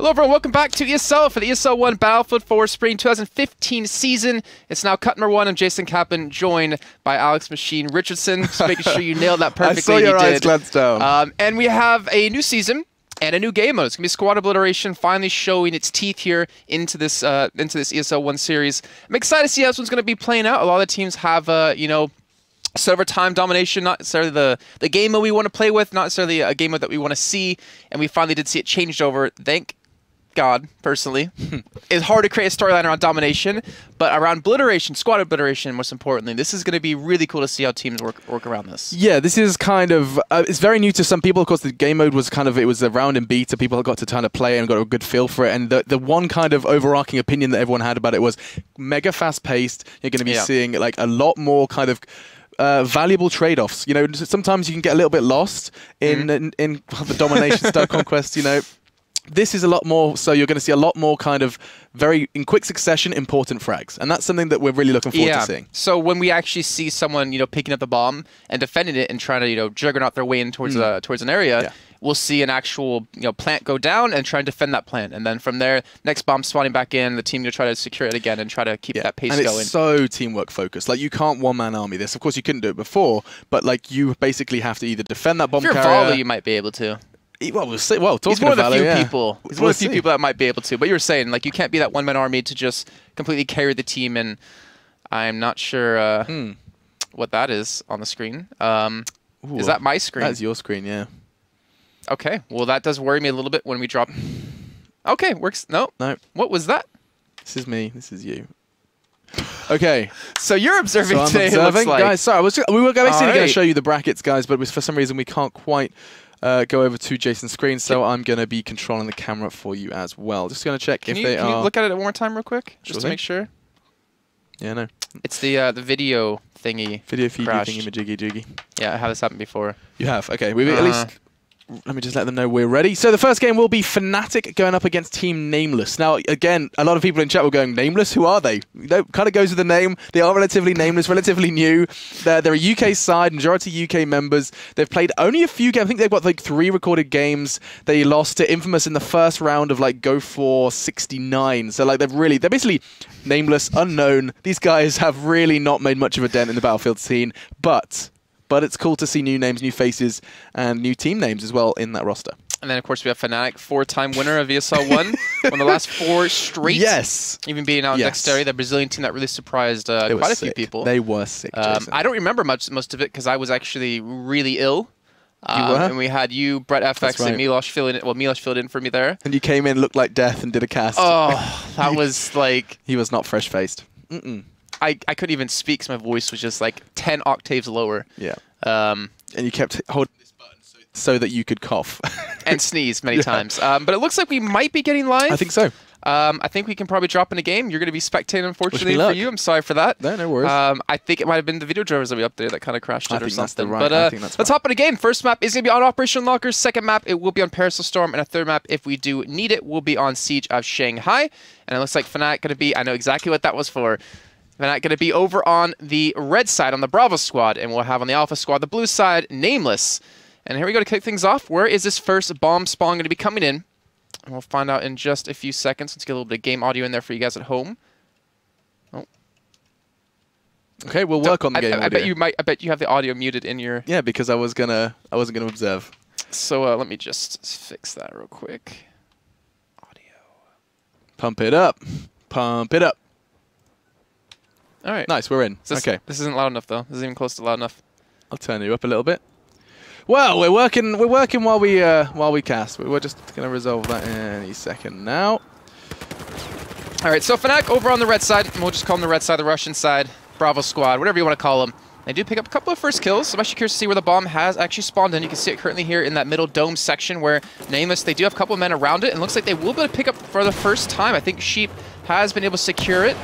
Hello everyone, welcome back to ESL for the ESL One Battlefield for Spring 2015 season. It's now cut number 1. I'm Jason Kaplan, joined by Alex Machine Richardson. Just making sure you nailed that perfectly. I saw your eyes glance down. And we have a new season and a new game mode. It's gonna be Squad Obliteration, finally showing its teeth here into this ESL One series. I'm excited to see how this one's gonna be playing out. A lot of the teams have, you know, server time domination, not necessarily the game mode we want to play with, not necessarily a game mode that we want to see, and we finally did see it changed over. Thank God, personally. It's hard to create a storyline around domination, but around obliteration, squad obliteration, most importantly, this is going to be really cool to see how teams work around this. Yeah, this is kind of, it's very new to some people. Of course, the game mode was kind of, it was around in beta. People got to kind of play and got a good feel for it. And the one kind of overarching opinion that everyone had about it was mega fast-paced. You're going to be seeing like a lot more kind of valuable trade-offs. You know, sometimes you can get a little bit lost in the domination style conquest, you know. This is a lot more, so you're going to see a lot more kind of in quick succession important frags. And that's something that we're really looking forward to seeing. So when we actually see someone, you know, picking up the bomb and defending it and trying to, you know, juggernaut their way in towards an area, we'll see an actual, you know, plant go down and try and defend that plant. And then from there, next bomb spawning back in, the team will try to secure it again and try to keep that pace going. It's so teamwork focused. Like, you can't one-man army this. Of course, you couldn't do it before, but like, you basically have to either defend that bomb carrier. If you're Volley, you might be able to. Well, we'll see. Well, he's one of the few people. He's one of the few people that might be able to. But you were saying, like, you can't be that one-man army to just completely carry the team, and I'm not sure what that is on the screen. Is that my screen? That's your screen, yeah. Okay. Well, that does worry me a little bit when we drop. Okay, works. No. What was that? This is me. This is you. Okay. So you're observing today. I'm observing, like. guys. Sorry, we were basically going to show you the brackets, guys, but for some reason we can't quite go over to Jason's screen, so I'm going to be controlling the camera for you as well. Just going to check if they are... Can you look at it one more time real quick? Just to make sure? Yeah, no. It's the video thingy. Video feed thingy majiggy jiggy. Yeah, I have this happened before. You have? Okay. We've at least... Let me just let them know we're ready. So the first game will be Fnatic going up against Team Nameless. Now, again, a lot of people in chat were going, Nameless? Who are they? That kind of goes with the name. They are relatively nameless, relatively new. They're a UK side, majority UK members. They've played only a few games. I think they've got like 3 recorded games. They lost to Infamous in the first round of like Go for 69. So like they're basically nameless, unknown. These guys have really not made much of a dent in the Battlefield scene, but it's cool to see new names, new faces, and new team names as well in that roster. And then, of course, we have Fnatic, 4-time winner of ESL One, one of the last 4 straight. Yes. Even being out in Dexterity, the Brazilian team that really surprised quite a few people. They were sick, Jason. I don't remember most of it because I was actually really ill. You were? And we had you, Brett FX, and Milosh filling in. Well, Milosh filled in for me there. And you came in, looked like death, and did a cast. Oh, that was like... He was not fresh-faced. I couldn't even speak because my voice was just like 10 octaves lower. Yeah. And you kept holding this button so that you could cough. And sneeze many times. But it looks like we might be getting live. I think so. I think we can probably drop in a game. You're going to be spectating, unfortunately, for you. I'm sorry for that. No worries. I think it might have been the video drivers that we updated that kind of crashed it or something. But let's hop in a game. First map is going to be on Operation Lockers. Second map, it will be on PARACEL Storm. And a third map, if we do need it, will be on Siege of Shanghai. And it looks like Fnatic going to be... I know exactly what that was for. Fnatic going to be over on the red side, on the Bravo squad, and we'll have on the Alpha squad, the blue side, Nameless. And here we go to kick things off. Where is this first bomb spawn going to be coming in? And we'll find out in just a few seconds. Let's get a little bit of game audio in there for you guys at home. Oh. Okay, we'll work on the game audio. I bet you have the audio muted in your... Yeah, because I wasn't gonna observe. So let me just fix that real quick. Audio. Pump it up. Pump it up. All right. Nice, we're in. Okay. This isn't loud enough, though. This isn't even close to loud enough. I'll turn you up a little bit. Well, we're working while we cast. We're just going to resolve that in any second now. All right, so Fnatic over on the red side. We'll just call them the red side, the Russian side, Bravo squad, whatever you want to call them. They do pick up a couple of first kills. I'm actually curious to see where the bomb has actually spawned in. You can see it currently here in that middle dome section where Nameless, they do have a couple of men around it. And it looks like they will be able to pick up for the first time. I think Sheep has been able to secure it.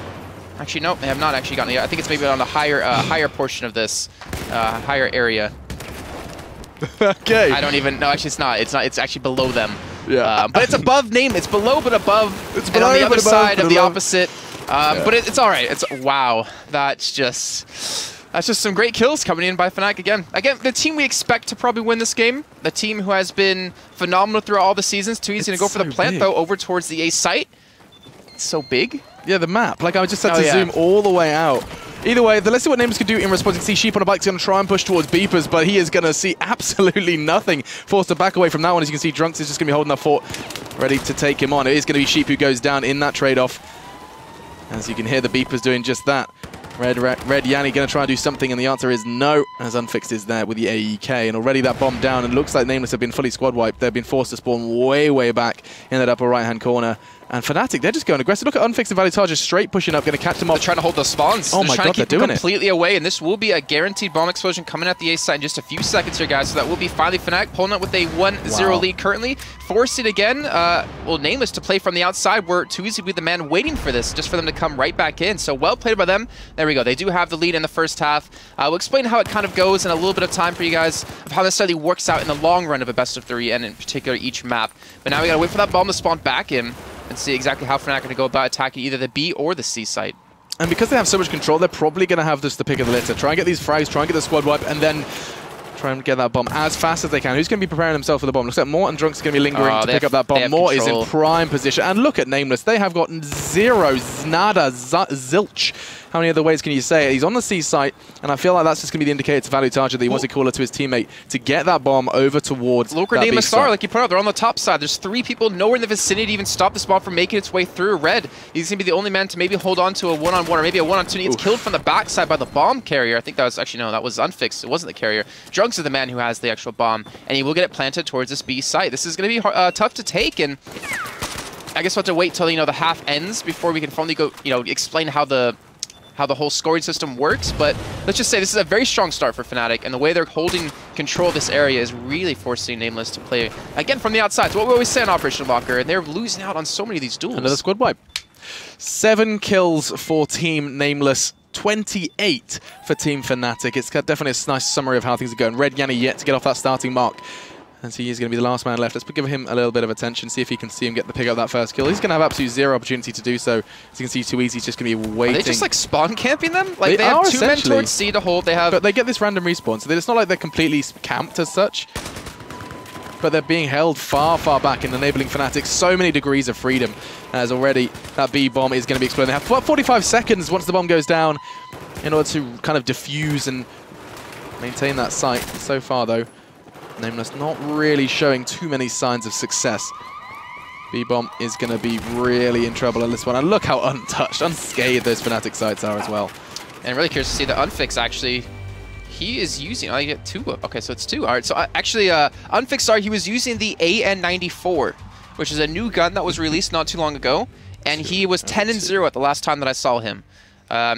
Actually, no, they have not actually gotten it yet. I think it's maybe on the higher portion of this, higher area. Okay. I don't even know. Actually, it's not. It's not. It's actually below them. Yeah. But it's above name. It's below, but above. It's below, and on the other above, side of the opposite. Yeah. But it's all right. It's wow. That's just. That's just some great kills coming in by Fnatic again. Again, the team we expect to probably win this game. The team who has been phenomenal throughout all the seasons. Too easy to go for the plant, though, over towards the A site. It's so big. Yeah, the map. Like, I just had to zoom all the way out. Either way, let's see what Nameless can do in response. You can see Sheep on a bike's going to try and push towards Beepers, but he is going to see absolutely nothing. Forced to back away from that one. As you can see, Drunks is just going to be holding that fort, ready to take him on. It is going to be Sheep who goes down in that trade-off. As you can hear, the Beepers doing just that. Red Yanni going to try and do something, and the answer is no, as Unfixed is there with the AEK. And already that bomb down, and it looks like Nameless have been fully squad wiped. They've been forced to spawn way, way back in that upper right-hand corner. And Fnatic, they're just going aggressive. Look at Unfixed and Valutar just straight pushing up, going to catch them off. They're trying to hold those spawns. Oh my god, they're doing it. Completely away, and this will be a guaranteed bomb explosion coming at the A side in just a few seconds here, guys. So that will be finally Fnatic pulling up with a 1-0 lead currently. Forced it again, well, Nameless to play from the outside. We're too easy to be the man waiting for this, just for them to come right back in. So well played by them. There we go. They do have the lead in the first half. We'll explain how it kind of goes in a little bit of time for you guys, of how this necessarily works out in the long run of a best of 3, and in particular each map. But now we gotta wait for that bomb to spawn back in and see exactly how Fnatic are going to go about attacking either the B or the C site. And because they have so much control, they're probably going to have this the pick of the litter. Try and get these frags, try and get the squad wipe, and then try and get that bomb as fast as they can. Who's going to be preparing themselves for the bomb? Looks like Mort and Drunks are going to be lingering to pick up that bomb. Mort is in prime position. And look at Nameless. They have gotten zero, nada, zilch. How many other ways can you say it? He's on the C site, and I feel like that's just going to be the indicator to Valutar that he wants to call it to his teammate to get that bomb over towards Look where Nameless are, like you put out, they're on the top side. There's 3 people nowhere in the vicinity to even stop this bomb from making its way through. Red, he's going to be the only man to maybe hold on to a one-on-one or maybe a one-on-two. He gets killed from the backside by the bomb carrier. I think that was actually, no, that was Unfixed. It wasn't the carrier. Drunks is the man who has the actual bomb, and he will get it planted towards this B site. This is going to be tough to take, and I guess we'll have to wait till, you know, the half ends before we can finally go, you know, explain how the whole scoring system works. But let's just say this is a very strong start for Fnatic, and the way they're holding control of this area is really forcing Nameless to play, again, from the outside. It's what we always say on Operation Locker, and they're losing out on so many of these duels. Another squad wipe. 7 kills for Team Nameless, 28 for Team Fnatic. It's definitely a nice summary of how things are going. Red Yanni yet to get off that starting mark, and he is going to be the last man left. Let's give him a little bit of attention, see if he can see him get the pick up that first kill. He's going to have absolutely zero opportunity to do so. As you can see, Too Easy is just going to be waiting. Are they just like spawn camping them? Like they have 2 men towards C to hold. They have, but they get this random respawn, so it's not like they're completely camped as such. But they're being held far, far back and enabling Fnatic so many degrees of freedom, as already that B bomb is going to be exploding. They have 45 seconds once the bomb goes down in order to kind of diffuse and maintain that site. So far, though, Nameless not really showing too many signs of success. B-bomb is going to be really in trouble on this one. And look how untouched, unscathed those Fnatic sites are as well. And really curious to see the Unfix actually. He is using, I get 2. Okay, so it's 2. All right, so actually, Unfixed, he was using the AN94, which is a new gun that was released not too long ago. And he was 10-0 at the last time that I saw him.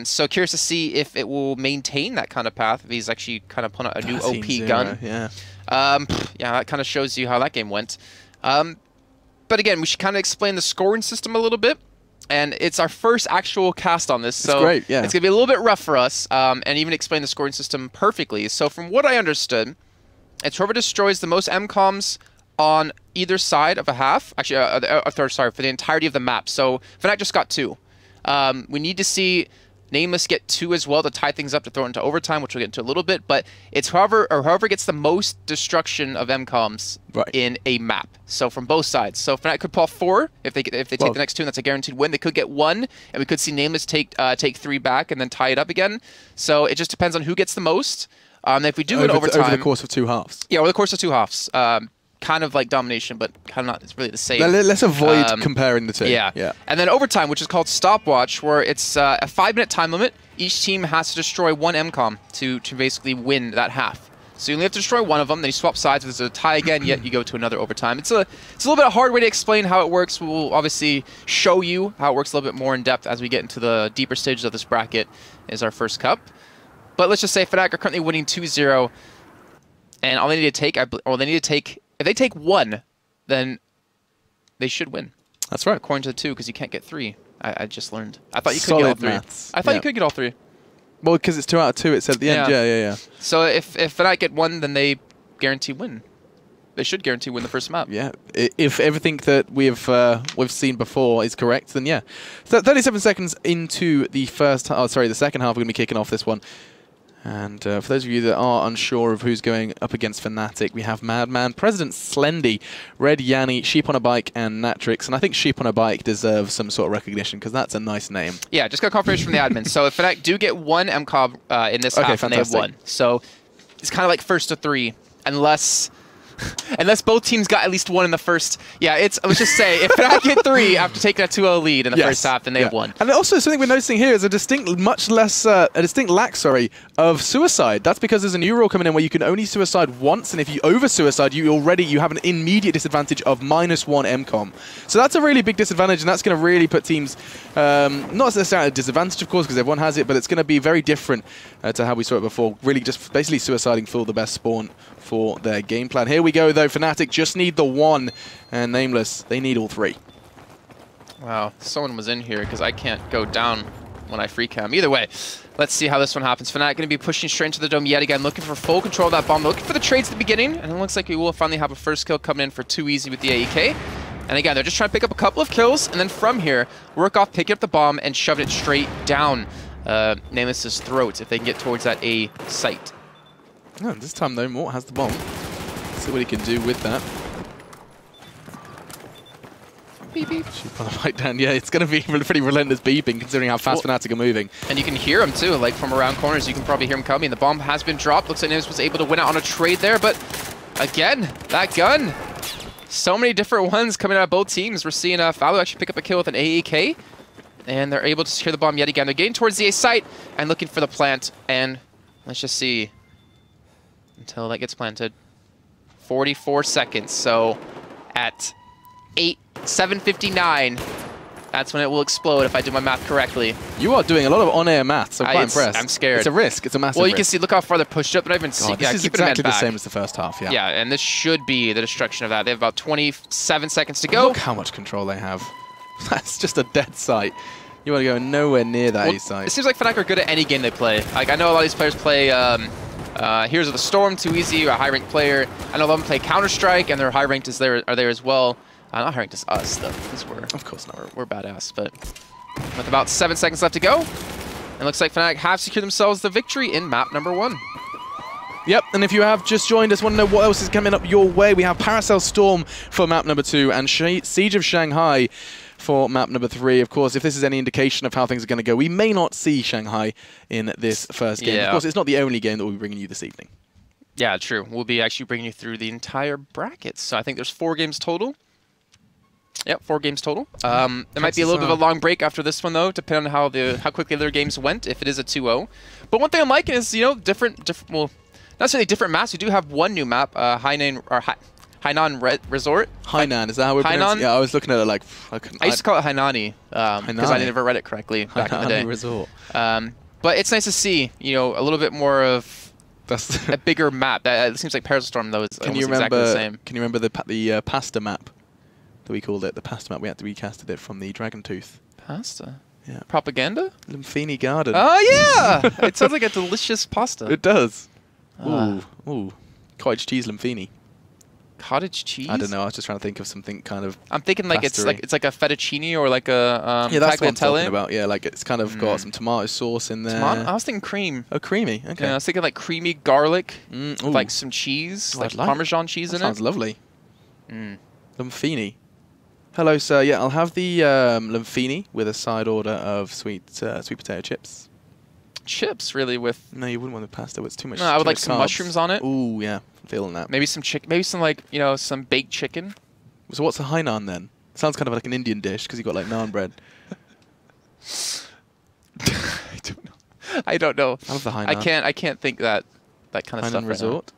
So curious to see if it will maintain that kind of path, if he's actually kind of putting out a new OP gun. Yeah. Yeah, that kind of shows you how that game went. But again, we should kind of explain the scoring system a little bit. And it's our first actual cast on this, so great, yeah. It's going to be a little bit rough for us, and even explain the scoring system perfectly. So from what I understood, it's whoever destroys the most MCOMs on either side of a half, actually, sorry, for the entirety of the map. So Fnatic just got 2. We need to see Nameless get 2 as well to tie things up to throw it into overtime, which we'll get into a little bit. But it's whoever gets the most destruction of MCOMs in a map. So from both sides. So Fnatic could pull 4 if they take the next 2, and that's a guaranteed win. They could get 1, and we could see Nameless take 3 back and then tie it up again. So it just depends on who gets the most. If we do it overtime, over the course of 2 halves. Yeah, over the course of 2 halves. Kind of like domination, but kind of not. It's really the same. Let's avoid comparing the 2. Yeah. And then overtime, which is called stopwatch, where it's a 5-minute time limit. Each team has to destroy 1 MCOM to basically win that half. So you only have to destroy 1 of them, then you swap sides. If there's a tie again, yet you go to another overtime. It's a little bit a hard way to explain how it works. We'll obviously show you how it works a little bit more in depth as we get into the deeper stages of this bracket. Is our first cup. But let's just say Fnatic are currently winning 2-0, and all they need to take, if they take 1, then they should win. That's right. According to the 2, because you can't get 3. I just learned. I thought you could get all 3. Maths. I thought you could get all 3. Well, because it's 2 out of 2, it said at the end. Yeah. So if Fnatic get 1, then they guarantee win. They should guarantee win the first map. Yeah. If everything that we've seen before is correct, then yeah. So 37 seconds into the the second half, we're going to be kicking off this one. And for those of you that are unsure of who's going up against Fnatic, we have Madman, President Slendy, Red Yanni, Sheep on a Bike, and Natrix. And I think Sheep on a Bike deserves some sort of recognition because that's a nice name. Yeah, just got confirmation from the admin. So if Fnatic do get one MCOB in this half, and they have one. So it's kind of like first to three, unless both teams got at least one in the first. Yeah, let's just say, if Fnatic get 3 after taking a 2-0 lead in the first half, then they have won. And also something we're noticing here is a distinct lack, of suicide. That's because there's a new rule coming in where you can only suicide once, and if you over-suicide, you have an immediate disadvantage of -1 MCOM. So that's a really big disadvantage, and that's going to really put teams, not necessarily at a disadvantage, of course, because everyone has it, but it's going to be very different to how we saw it before. Really just basically suiciding for the best spawn for their game plan. Here we go, though. Fnatic just need the 1, and Nameless, they need all 3. Wow, someone was in here because I can't go down when I free cam. Either way, let's see how this one happens. Fnatic going to be pushing straight into the dome yet again, looking for full control of that bomb, looking for the trades at the beginning, and it looks like we will finally have a first kill coming in for Too Easy with the AEK. And again, they're just trying to pick up a couple of kills, and then from here, work off picking up the bomb and shove it straight down Nameless's throat if they can get towards that A site. Oh, this time, though, Mort has the bomb. Let's see what he can do with that. Beep, beep. Sheep on the right down. Yeah, it's going to be pretty relentless beeping considering how fast Fnatic are moving. And you can hear him, too. Like, from around corners, you can probably hear him coming. The bomb has been dropped. Looks like Nameless was able to win out on a trade there, but again, that gun. So many different ones coming out of both teams. We're seeing Fallow actually pick up a kill with an AEK, and they're able to secure the bomb yet again. They're getting towards the A site and looking for the plant, and let's just see until that gets planted. 44 seconds, so at 7:59, that's when it will explode if I do my math correctly. You are doing a lot of on-air maths, so I'm quite impressed. I'm scared. It's a risk. It's a massive risk. Well, you can see, look how far they're pushed up, but I've been seeing. This is exactly the same as the first half, yeah. Yeah, and this should be the destruction of that. They have about 27 seconds to go. Look how much control they have. That's just a dead site. You want to go nowhere near that A site. It seems like Fnatic are good at any game they play. Like, I know a lot of these players play Heroes of the Storm, Too Easy, a high-ranked player. I know them play Counter-Strike, and they're high-ranked are there as well. Not high-ranked as us, though, because of course not. We're badass. But with about 7 seconds left to go, it looks like Fnatic have secured themselves the victory in map number 1. Yep, and if you have just joined us, want to know what else is coming up your way, we have PARACEL Storm for map number 2 and Siege of Shanghai for map number 3. Of course, if this is any indication of how things are going to go, we may not see Shanghai in this first game. Yeah. Of course, it's not the only game that we'll be bringing you this evening. Yeah, true. We'll be actually bringing you through the entire bracket. So I think there's 4 games total. Yep, 4 games total. There might be a little bit of a long break after this one, though, depending on how quickly their games went, if it is a 2-0. But one thing I'm liking is, different, well, not necessarily different maps. We do have one new map, Hainan Resort. Hainan, is that how we're pronouncing it? Yeah, I was looking at it like... I used to call it Hainani, because I never read it correctly back in the day. Resort. But it's nice to see, a little bit more of a bigger map. It seems like PARACEL Storm, though, is almost exactly the same. Can you remember the pasta map that we called it? The pasta map, we had to recasted it from the Dragon Tooth. Pasta? Yeah. Propaganda? Lumphini Garden. Oh, yeah! It sounds like a delicious pasta. It does. Ooh. Cottage cheese Lumphini. Cottage cheese? I don't know. I was just trying to think of something kind of. I'm thinking like it's like a fettuccine or like a yeah, that's what I'm talking about. Yeah, like it's kind of got some tomato sauce in there. I was thinking cream. Oh, creamy. Okay. Yeah, I was thinking like creamy garlic, with like some cheese, like Parmesan cheese in it. Sounds lovely. Lumphini. Hello, sir. Yeah, I'll have the Lumphini with a side order of sweet potato chips. Chips, really? With no, you wouldn't want the pasta. It's too much. No, I would like carbs. some mushrooms on it. Ooh, yeah, I'm feeling that. Maybe some chicken. Maybe some like some baked chicken. So what's a Hainan then? Sounds kind of like an Indian dish because you got like naan bread. I don't know. I love the Hainan. I can't think that kind of Hainan stuff. Resort.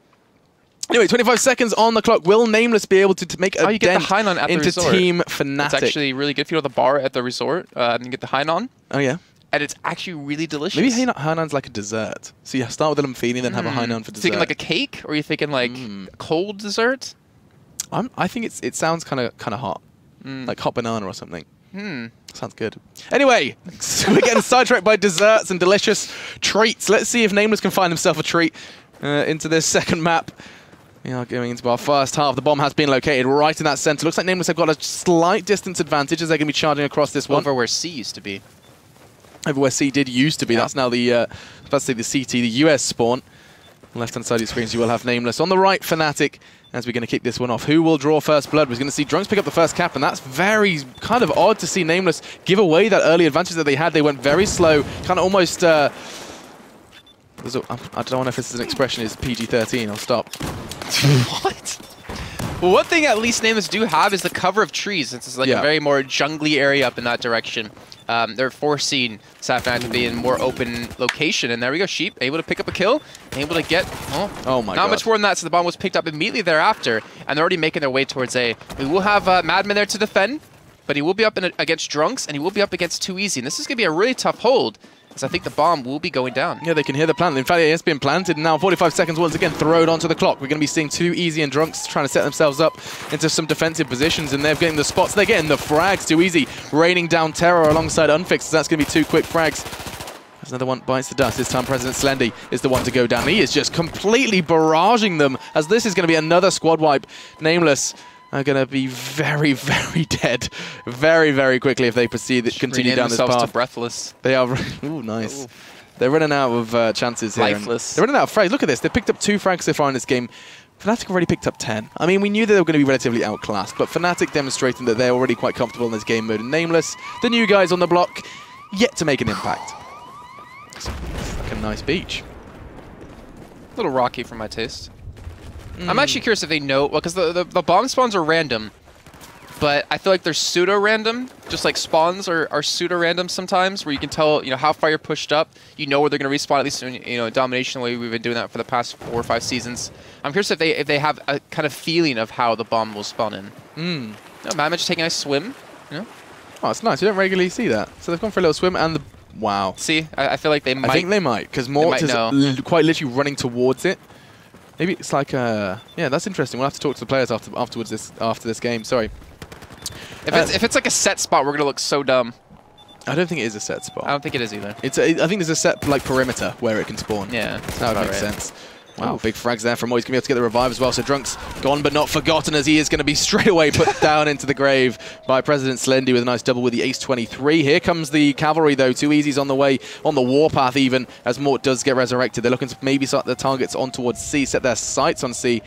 Anyway, 25 seconds on the clock. Will Nameless be able to make a you get dent the Hainan at the into resort. Team Fnatic? It's actually really good if you go to the bar at the resort and you get the Hainan. Oh, yeah? And it's actually really delicious. Maybe Hainan's like a dessert. So you start with a Lumphini, then have a Hainan for dessert. Thinking like a cake? Or are you thinking like cold dessert? I think it sounds kind of hot. Like hot banana or something. Sounds good. Anyway, so we're getting sidetracked by desserts and delicious treats. Let's see if Nameless can find himself a treat into this second map. We are going into our first half. The bomb has been located right in that center. Looks like Nameless have got a slight distance advantage as they're going to be charging across this one. Over where C used to be. over where C did used to be. Yeah. That's now the, let's say the CT, the US spawn. On the left-hand side of your screens, you will have Nameless. On the right, Fnatic, as we're going to kick this one off. Who will draw first blood? We're going to see Drunks pick up the first cap, and that's very kind of odd to see Nameless give away that early advantage that they had. They went very slow, kind of almost... I don't know if this is an expression, is PG-13. I'll stop. What? Well, one thing at least Nameless do have is the cover of trees. It's like a very more jungly area up in that direction. They're forcing Fnatic to be in more open location. And there we go, Sheep able to pick up a kill, able to get, oh my God. Not much more than that, so the bomb was picked up immediately thereafter, and they're already making their way towards A. We will have Madman there to defend, but he will be up against Drunks, and he will be up against Too Easy. And this is going to be a really tough hold, because I think the bomb will be going down. Yeah, they can hear the plant. In fact, it has been planted, and now 45 seconds once again thrown onto the clock. We're going to be seeing Too Easy and Drunks trying to set themselves up into some defensive positions, and they're getting the spots. They're getting the frags. Too Easy raining down terror alongside Unfixed. That's going to be 2 quick frags. There's another one, bites the dust. This time President Slendy is the one to go down. He is just completely barraging them, as this is going to be another squad wipe. Nameless are going to be very, very dead very, very quickly if they continue down this path. To Breathless. They are... Ooh, nice. Ooh. They're running out of chances here. Lifeless. They're running out of frags. Look at this. They picked up 2 frags so far in this game. Fnatic already picked up 10. I mean, we knew that they were going to be relatively outclassed, but Fnatic demonstrating that they're already quite comfortable in this game mode. And Nameless, the new guys on the block, yet to make an impact. It's like a nice beach. A little rocky for my taste. I'm actually curious if they know, well, because the bomb spawns are random, but I feel like they're pseudo-random. Just like spawns are pseudo-random sometimes, where you can tell, how far you're pushed up. You know where they're going to respawn, at least in, domination, the way we've been doing that for the past 4 or 5 seasons. I'm curious if they have a kind of feeling of how the bomb will spawn in. No, Madman just taking a nice swim, Oh, it's nice. You don't regularly see that. So they've gone for a little swim, and wow. See, I feel like they might. I think they might, because Mort is quite literally running towards it. Maybe it's like yeah, that's interesting. We'll have to talk to the players after this game. Sorry. If it's like a set spot, we're gonna look so dumb. I don't think it is a set spot. I don't think it is either. I think there's a set like perimeter where it can spawn. Yeah, that would make sense. Wow, big frags there from Moy. He's going to be able to get the revive as well. So Drunk's gone but not forgotten, as he is going to be straight away put down into the grave by President Slendy with a nice double with the Ace 23. Here comes the cavalry, though. Too Easy's on the way, on the warpath even, as Mort does get resurrected. They're looking to maybe start their targets on towards C, set their sights on C.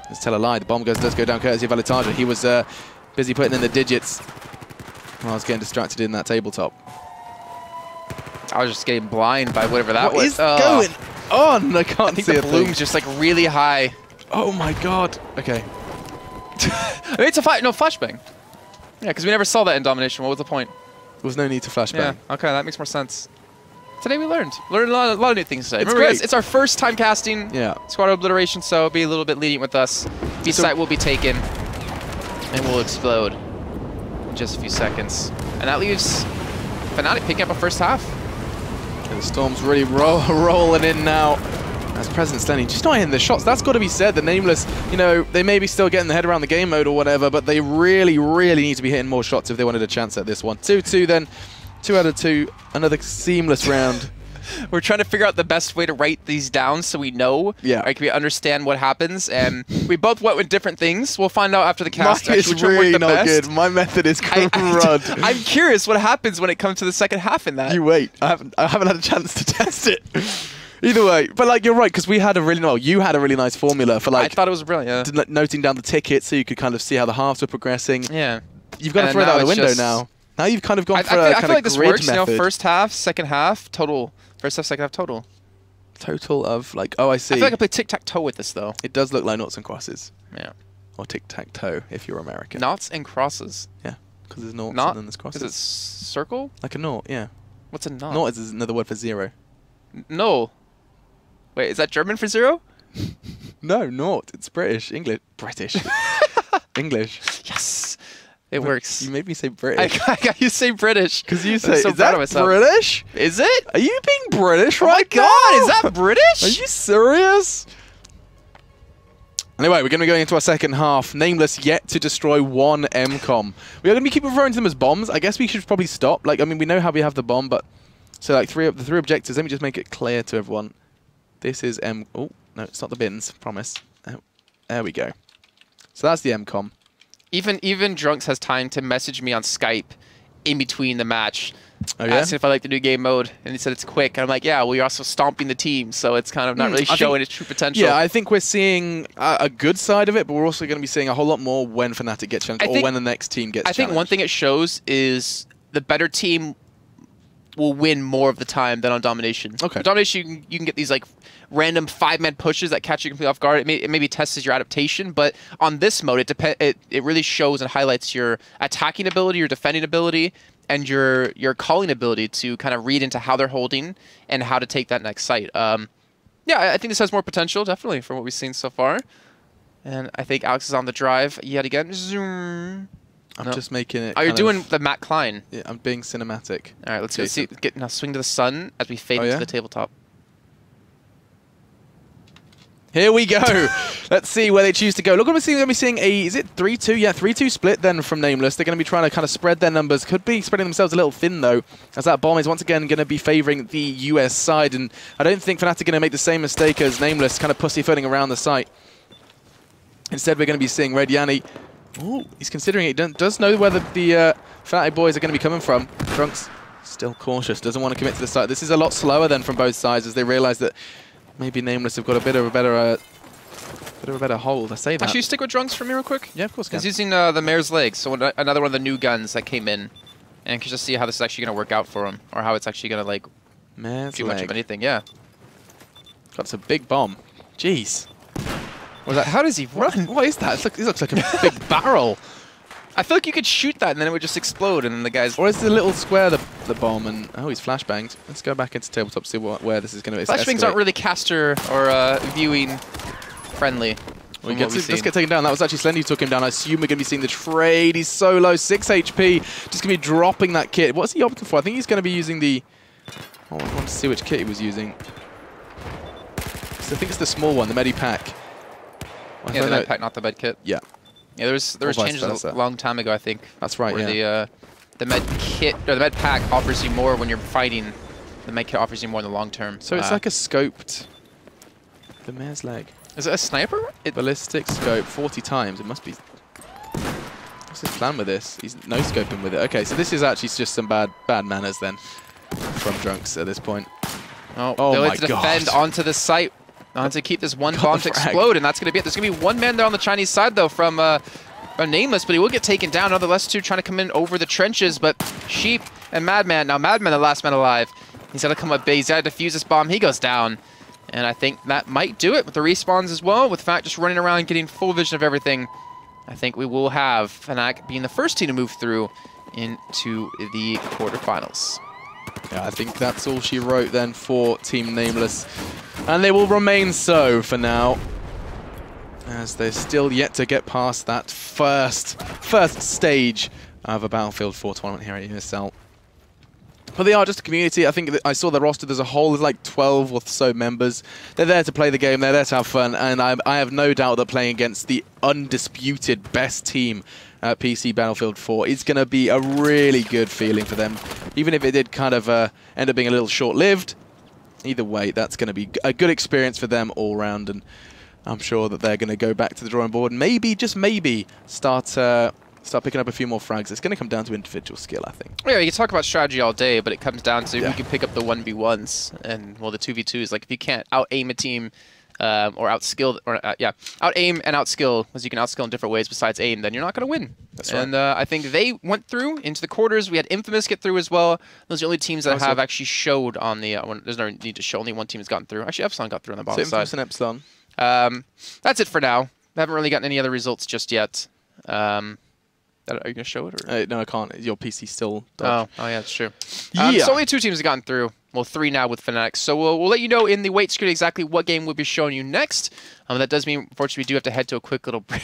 Let's tell a lie. The bomb does go down courtesy of Valitaja. He was busy putting in the digits. I was getting distracted in that tabletop. I was just getting blind by whatever that was. What is going on? I can't see the bloom's just like really high. Oh my God. Okay. I mean, it's a flashbang. Yeah, because we never saw that in Domination. What was the point? There was no need to flashbang. Yeah, okay, that makes more sense. Today we learned a lot of new things today. It's Remember, great. Guys, it's our first time casting Squad Obliteration, so be a little bit lenient with us. B-site will be taken, and will explode in just a few seconds. And that leaves Fnatic picking up a first half. The Storm's really rolling in now. As President Slendy just not hitting the shots. That's got to be said. The Nameless, they may be still getting the head around the game mode or whatever, but they really, really need to be hitting more shots if they wanted a chance at this one. 2-2 then. 2 out of 2. Another seamless round. We're trying to figure out the best way to write these down so we know. Yeah. Like we understand what happens. And we both went with different things. We'll find out after the cast. Mine is really not good. My method is crud. I'm curious what happens when it comes to the second half in that. You wait. I haven't had a chance to test it. Either way, but like you're right, because we had you had a really nice formula for like. I thought it was brilliant. Yeah. Noting down the tickets so you could kind of see how the halves were progressing. Yeah. You've got to throw that out the window now. Now you've kind of gone for a kind of like this grid works. method. First half, second half, total. First half, second half, total. Total of like, oh, I see. I feel like I play tic-tac-toe with this though. It does look like noughts and crosses. Yeah. Or tic-tac-toe if you're American. Noughts and crosses. Yeah, because there's noughts and then there's crosses. Is it circle? Like a nought, yeah. What's a nought? Nought is another word for zero. No. Wait, is that German for zero? No, nought. It's British. English. British. English. Yes. It works. You made me say British. I got you say British. Because you say, so is that British? Is it? Are you being British right now? Oh my God, is that British? Are you serious? Anyway, we're going to be going into our second half. Nameless yet to destroy one MCOM. We are going to keep referring to them as bombs. I guess we should probably stop. Like, I mean, we know how we have the bomb, but... So, like, the three objectives. Let me just make it clear to everyone. This is Oh, no, it's not the bins. Promise. Oh, there we go. So that's the MCOM. Even Drunks has time to message me on Skype in between the match. Oh, yeah? Asking if I like the new game mode, and he said it's quick. And I'm like, yeah, well, you're also stomping the team, so it's kind of not really showing its true potential. Yeah, I think we're seeing a good side of it, but we're also going to be seeing a whole lot more when Fnatic gets challenged or when the next team gets challenged. I think one thing it shows is the better team will win more of the time than on domination. Okay. On domination, you can get these like random 5-man pushes that catch you completely off guard. It maybe tests your adaptation, but on this mode, it really shows and highlights your attacking ability, your defending ability, and your calling ability to kind of read into how they're holding and how to take that next site. Yeah, I think this has more potential, definitely, from what we've seen so far. And I think Alex is on the drive yet again. Zoom. I'm just making it. Oh, you're doing the Matt Klein. Yeah, I'm being cinematic. All right, let's go see. Now swing to the sun as we fade into the tabletop. Here we go. Let's see where they choose to go. Look, we're going to be seeing a, is it 3-2? Yeah, 3-2 split then from Nameless. They're going to be trying to kind of spread their numbers. Could be spreading themselves a little thin, though, as that bomb is once again going to be favoring the US side. And I don't think Fnatic are going to make the same mistake as Nameless, kind of pussyfooting around the site. Instead, we're going to be seeing Red Yanni. Ooh, he's considering it. He does know where the Fnatic boys are going to be coming from. Drunk's still cautious, doesn't want to commit to the site. This is a lot slower than from both sides as they realize that maybe Nameless have got a bit of a better hold. I say that. Actually, stick with Drunks for me real quick. Yeah, of course. He's using the Mare's Legs, so another one of the new guns that came in, and can just see how this is actually going to work out for him, or how it's actually going to like do much of anything. Yeah. Got some big bomb. Jeez. How does he run? What is that? It looks like a big barrel. I feel like you could shoot that and then it would just explode, and then the guys. Or is the little square the bomb? And oh, he's flashbanged. Let's go back into tabletop, see where this is going to. Flashbangs aren't really caster or viewing friendly. Well, let's get taken down. That was actually Slendy who took him down. I assume we're going to be seeing the trade. He's so low, 6 HP. Just going to be dropping that kit. What's he opting for? I think he's going to be using the. Oh, I want to see which kit he was using. So I think it's the small one, the Medipack. Yeah, the med pack, not the med kit. Yeah. Yeah, there was changes a long time ago, I think. That's right. Where yeah. The med kit or the med pack offers you more when you're fighting. The med kit offers you more in the long term. So it's like a scoped. The Mare's Leg. Is it a sniper? Ballistic scope 40 times. It must be. What's his plan with this? He's no scoping with it. Okay, so this is actually just some bad manners then from Drunks at this point. Oh, they'll have to defend onto the site. To keep this one bomb to explode, and that's going to be it. There's going to be one man there on the Chinese side, though, from Nameless, but he will get taken down. Nonetheless, two trying to come in over the trenches, but Sheep and Madman, now Madman, the last man alive, he's got to come up big. He's got to defuse this bomb. He goes down, and I think that might do it with the respawns as well, with Fnatic just running around getting full vision of everything. I think we will have Fnatic being the first team to move through into the quarterfinals. Yeah, I think that's all she wrote then for Team Nameless. And they will remain so for now, as they're still yet to get past that first stage of a Battlefield 4 tournament here at ESL. But they are just a community. I think that I saw the roster as a whole. There's like 12 or so members. They're there to play the game. They're there to have fun. And I have no doubt that playing against the undisputed best team at PC Battlefield 4 is going to be a really good feeling for them. Even if it did kind of end up being a little short-lived, either way, that's going to be a good experience for them all round. And I'm sure that they're going to go back to the drawing board and maybe, just maybe, start picking up a few more frags. It's going to come down to individual skill, I think. Yeah, you can talk about strategy all day, but it comes down to who can pick up the 1v1s and, well, the 2v2s. Like, if you can't out-aim a team or out-skill, or out-aim and out-skill, because you can out-skill in different ways besides aim, then you're not going to win. That's right. And I think they went through into the quarters. We had Infamous get through as well. Those are the only teams that have actually showed on the... there's no need to show. Only one team has gotten through. Actually, Epsilon got through on the bottom side. So Infamous and Epsilon. That's it for now. I haven't really gotten any other results just yet. Are you going to show it? Or? No, I can't. Your PC's still... Oh, yeah, that's true. So only 2 teams have gotten through. Well, 3 now with Fnatic. So we'll let you know in the wait screen exactly what game we'll be showing you next. That does mean, unfortunately, we do have to head to a quick little break.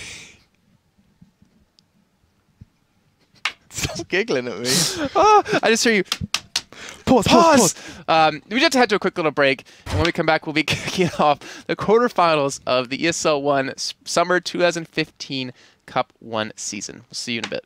Stop giggling at me. Oh, I just hear you. Pause. We have to head to a quick little break. And when we come back, we'll be kicking off the quarterfinals of the ESL One Summer 2015 Cup 1 season. We'll see you in a bit.